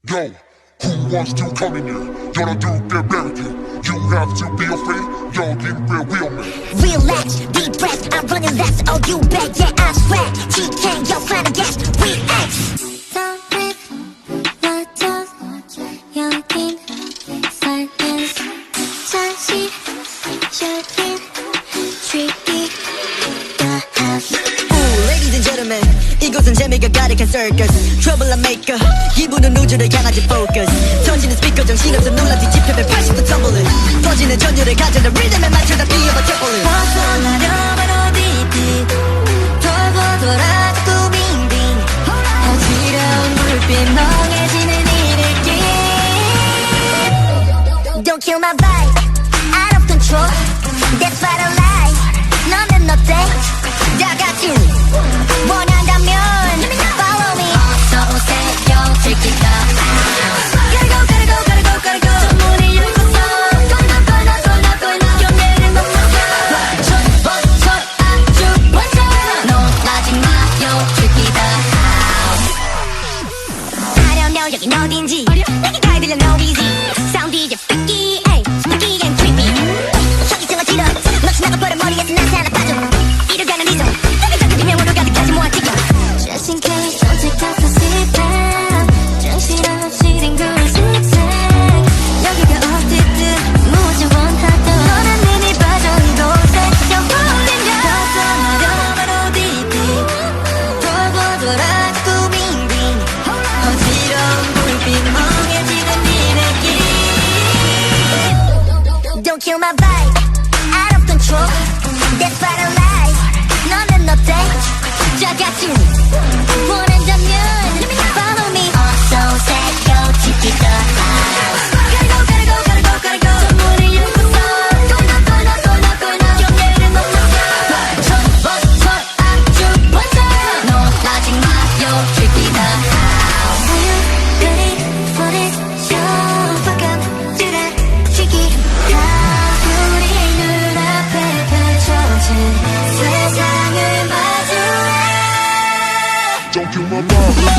Yo, who wants to come in here? You're a doorbell ringing. You have to be afraid. You're getting real man. Relax, deep breath, I'm running less. Oh, you bet, yeah, I swear. GK, you'll find a guest. Relax. Don't breathe, 맞춰 여긴 silence 잠시 shooting tricky the house. Ooh, ladies and gentlemen, 이곳은 재미가 가득한 circus. Trouble I maker, 기분은 우주를 향하지 focus. 터지는 스피커 정신없어 놀라 뒤집혀 180도 tumbling. 터지는 전율을 가져다 리듬에 맞춰다 뛰어봐 tempoling. 벗어나려면 어디든 돌고 돌아 자꾸 빙빙 어지러운 불빛 멍해지는 일일기. Don't kill my vibe, out of control. That's what I like. 너는 어때? 다 같이 원한다면 follow me. 어서 오세요, check it out. Gotta go, gotta go, gotta go, gotta go. 저 문이 열렸어. 연애를 넘어서 저 아주 먼저 놀라지 마요, check it out. I don't know 여긴 어딘지 내게 잘 들려 no easy. Sound DJ freaky, ay, freaky and creepy. 혁이성을 지러 넋이 나가버려 머리에서 나타나 빠져. 이뤄가는 리듬 따뜻한 비명으로 가득하지 모아지겨. Just in case don't take off the seatbelt 정신없이 뒹구는 색색 여기가 어디든 무엇을 원하든 너는 이미 빠져 이곳에 영혼인가. 벗어나려면 어디든 돌고 돌아 자꾸 빙빙 어지러운 불빛 멍해지는 일의 Don't kill my vibe, out of control. That's what I like. 너는 어때? 다 같이 원한다면 follow me. 어서 오세요, check it out. Gotta go, gotta go, gotta go, gotta go. 저 문이 열렸어. 연애를 넘어서 저 아주 먼저 놀라지 마요, check it out. Are you ready for this show? Welcome to the tricky house. 우리 눈앞에 펼쳐진 세상을 마주해. Don't kill my vibe.